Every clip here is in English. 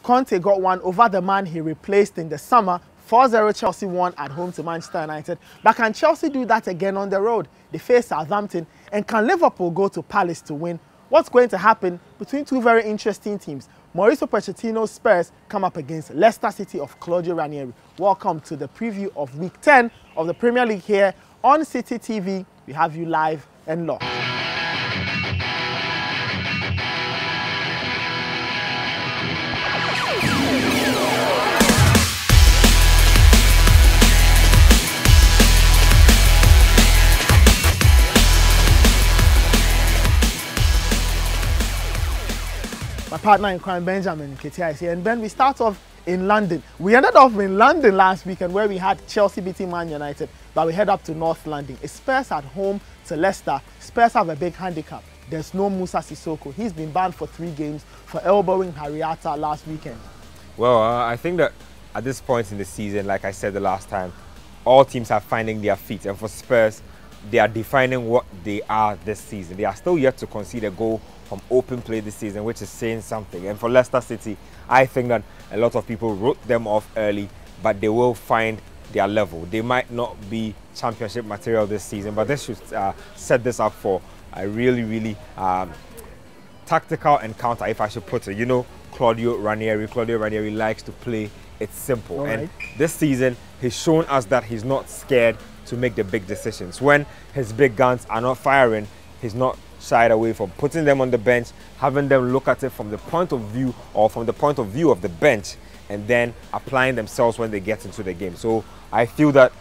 Conte got one over the man he replaced in the summer. 4-0 Chelsea won at home to Manchester United. But can Chelsea do that again on the road? They face Southampton. And can Liverpool go to Palace to win? What's going to happen between two very interesting teams? Mauricio Pochettino's Spurs come up against Leicester City of Claudio Ranieri. Welcome to the preview of Week 10 of the Premier League here on Citi TV. We have you live and locked. My partner in Quao and Benjamin Nketsia is here. And Ben, we start off in London. We ended off in London last weekend where we had Chelsea beating Man United, but we head up to North London. It's Spurs at home to Leicester. Spurs have a big handicap. There's no Musa Sissoko. He's been banned for 3 games for elbowing Harriata last weekend. Well, I think that at this point in the season, like I said the last time, all teams are finding their feet. And for Spurs, they are defining what they are this season. They are still yet to concede a goal from open play this season, which is saying something. And for Leicester City, I think that a lot of people wrote them off early, but they will find their level. They might not be championship material this season, but this should set this up for a really tactical encounter, if I should put it. You know, Claudio Ranieri likes to play it simple. Right. And this season, he's shown us that he's not scared to make the big decisions. When his big guns are not firing, he's not shied away from putting them on the bench, having them look at it from the point of view of the bench, and then applying themselves when they get into the game. So I feel that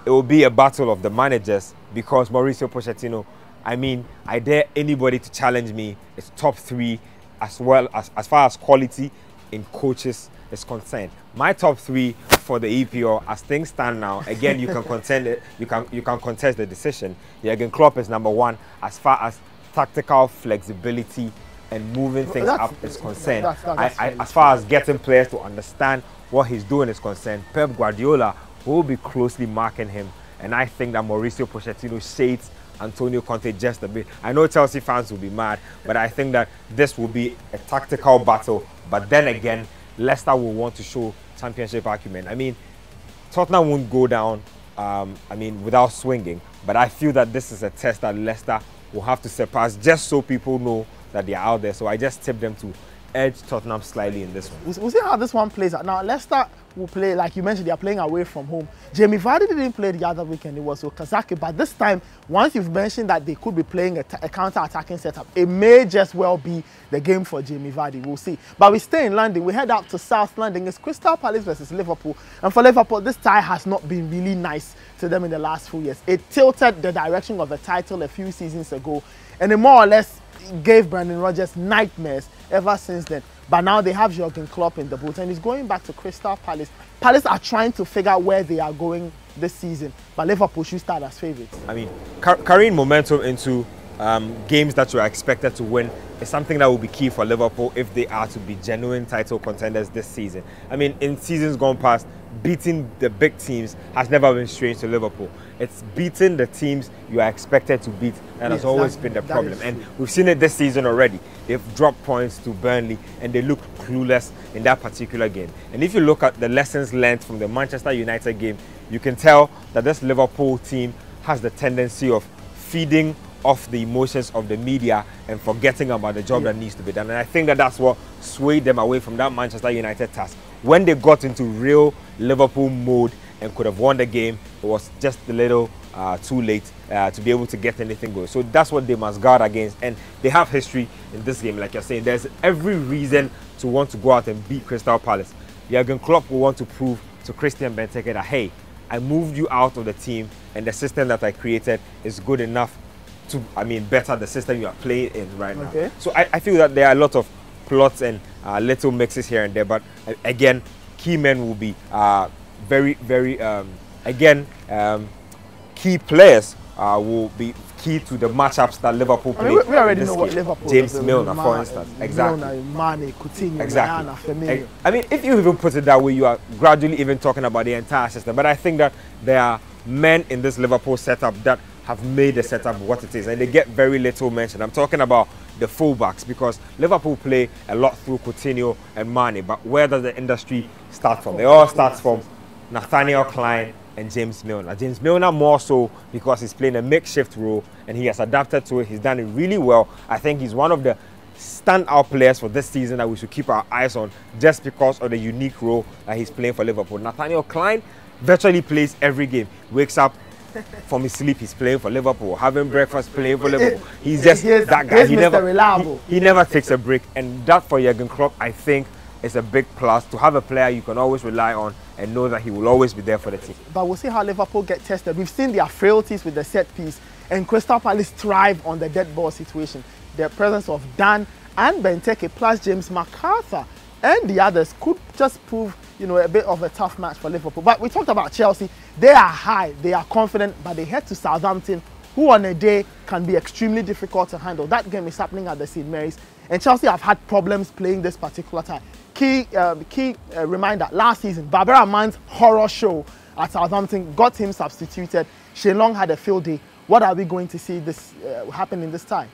it will be a battle of the managers, because Mauricio Pochettino, I mean, I dare anybody to challenge me. It's top 3 as well as far as quality in coaches is concerned. My top 3 for the EPL, as things stand now, again, you can contend it, you can contest the decision. Jurgen Klopp is number 1 as far as tactical flexibility and moving things up is concerned. As far as getting players to understand what he's doing is concerned, Pep Guardiola will be closely marking him, and I think that Mauricio Pochettino shades Antonio Conte just a bit. I know Chelsea fans will be mad, but I think that this will be a tactical battle. But then again, Leicester will want to show championship acumen. I mean, Tottenham won't go down without swinging, but I feel that this is a test that Leicester will have to surpass, just so people know that they are out there. So I just tip them to edge Tottenham slightly in this one. We'll see how this one plays out. Now, Leicester will play, like you mentioned, they are playing away from home. Jamie Vardy didn't play the other weekend, it was Okazaki. But this time, once you've mentioned that they could be playing a counter-attacking setup, it may just well be the game for Jamie Vardy. We'll see. But we stay in London. We head out to South London. It's Crystal Palace versus Liverpool. And for Liverpool, this tie has not been really nice to them in the last few years. It tilted the direction of the title a few seasons ago, and it more or less gave Brendan Rodgers nightmares ever since then. But now they have Jurgen Klopp in the boot, and he's going back to Crystal Palace. Palace are trying to figure out where they are going this season, but Liverpool should start as favourites. I mean, carrying momentum into games that you are expected to win is something that will be key for Liverpool if they are to be genuine title contenders this season. I mean, in seasons gone past, beating the big teams has never been strange to Liverpool. It's beating the teams you are expected to beat that has always been the problem. And we've seen it this season already. They've dropped points to Burnley and they look clueless in that particular game. And if you look at the lessons learned from the Manchester United game, you can tell that this Liverpool team has the tendency of feeding off the emotions of the media and forgetting about the job that needs to be done. And I think that that's what swayed them away from that Manchester United task. When they got into real Liverpool mode and could have won the game, it was just a little too late to be able to get anything going. So that's what they must guard against. And they have history in this game, like you're saying. There's every reason to want to go out and beat Crystal Palace. Jurgen Klopp will want to prove to Christian Benteke that, hey, I moved you out of the team and the system that I created is good enough to, better the system you are playing in right now. Okay. So I feel that there are a lot of plots and little mixes here and there, but again, key men will be key players will be key to the matchups that Liverpool play. We already know what Liverpool James Milner, for instance. Exactly. Mane, Coutinho, exactly. Diana, Firmino. I mean, if you even put it that way, you are gradually even talking about the entire system. But I think that there are men in this Liverpool setup that have made the setup what it is, and they get very little mention. I'm talking about the fullbacks, because Liverpool play a lot through Coutinho and Mane, but where does the industry start from? It all starts from Nathaniel Clyne and James Milner. James Milner more so because he's playing a makeshift role and he has adapted to it. He's done it really well. I think he's one of the standout players for this season that we should keep our eyes on, just because of the unique role that he's playing for Liverpool. Nathaniel Clyne virtually plays every game. Wakes up from his sleep, he's playing for Liverpool. Having breakfast, playing for Liverpool. He's just that guy. He never takes a break, and that for Jurgen Klopp, I think, is a big plus, to have a player you can always rely on and know that he will always be there for the team. But we'll see how Liverpool get tested. We've seen their frailties with the set piece, and Crystal Palace thrive on the dead ball situation. The presence of Dan and Benteke plus James McArthur and the others could just prove, you know, a bit of a tough match for Liverpool. But we talked about Chelsea. They are high, they are confident, but they head to Southampton, who on a day can be extremely difficult to handle. That game is happening at the St. Mary's, and Chelsea have had problems playing this particular time. Key reminder, last season, Barbara Mann's horror show at Southampton got him substituted. Shane Long had a field day. What are we going to see this happening this time?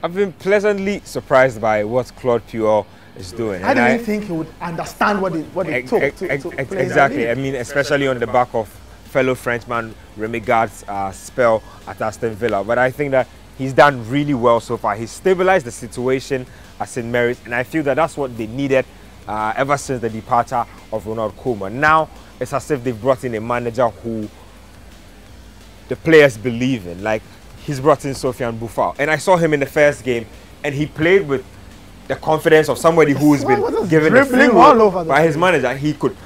I've been pleasantly surprised by what Claude Puel is doing. How do you think he would understand what it took to play exactly. I mean, especially on the back of fellow Frenchman Remy Gard's spell at Aston Villa. But I think that he's done really well so far. He's stabilized the situation at St. Mary's, and I feel that that's what they needed ever since the departure of Ronald Koeman. Now it's as if they've brought in a manager who the players believe in. Like, he's brought in Sofiane Boufal, and I saw him in the first game, and he played with the confidence of somebody who's been given the free all by his manager. He could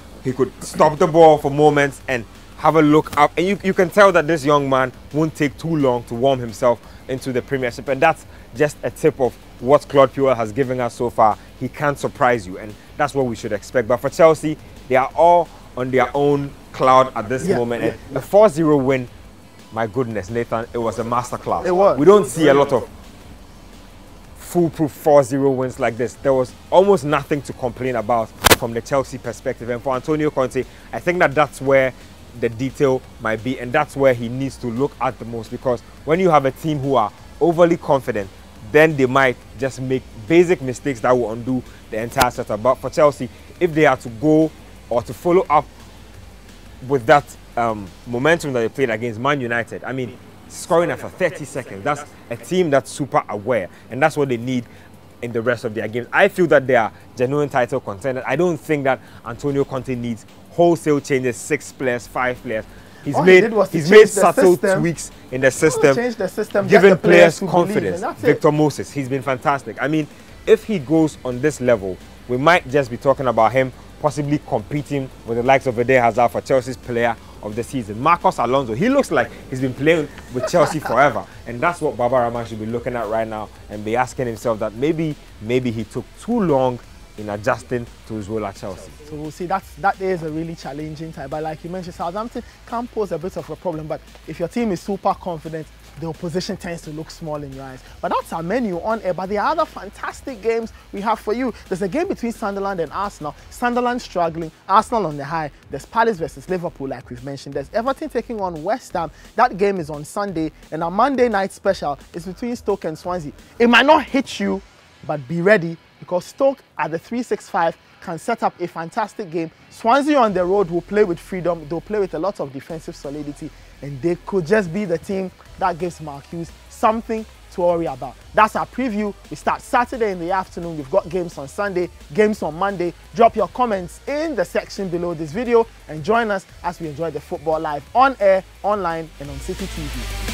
stop the ball for moments and have a look up, and you can tell that this young man won't take too long to warm himself into the Premiership, and that's just a tip of what Claude Puel has given us so far. He can't surprise you, and that's what we should expect. But for Chelsea, they are all on their own cloud at this moment, and a 4-0 win, my goodness, Nathan, it was a masterclass. It was. We don't see a lot of foolproof 4-0 wins like this. There was almost nothing to complain about from the Chelsea perspective, and for Antonio Conte, I think that that's where the detail might be, and that's where he needs to look at the most, because when you have a team who are overly confident, then they might just make basic mistakes that will undo the entire setup. But for Chelsea, if they are to go or to follow up with that momentum that they played against Man United, I mean, scoring after 30 seconds, that's a team that's super aware, and that's what they need in the rest of their games. I feel that they are genuine title contenders. I don't think that Antonio Conte needs wholesale changes, 6 players, 5 players. He's made subtle tweaks in the system, giving players confidence. Victor Moses, he's been fantastic. I mean, if he goes on this level, we might just be talking about him possibly competing with the likes of Eden Hazard for Chelsea's player of the season. Marcos Alonso, he looks like he's been playing with Chelsea forever, and that's what Baba Rahman should be looking at right now and be asking himself that maybe he took too long in adjusting to his role at Chelsea. So we'll see. That is a really challenging time. But like you mentioned, Southampton can pose a bit of a problem. But if your team is super confident, the opposition tends to look small in your eyes. But that's our menu on air. But there are other fantastic games we have for you. There's a game between Sunderland and Arsenal. Sunderland struggling, Arsenal on the high. There's Palace versus Liverpool, like we've mentioned. There's Everton taking on West Ham. That game is on Sunday. And our Monday night special is between Stoke and Swansea. It might not hit you, but be ready, because Stoke at the 365 can set up a fantastic game. Swansea on the road will play with freedom. They'll play with a lot of defensive solidity, and they could just be the team that gives Mark Hughes something to worry about. That's our preview. We start Saturday in the afternoon. We've got games on Sunday, games on Monday. Drop your comments in the section below this video and join us as we enjoy the football live on air, online, and on Citi TV.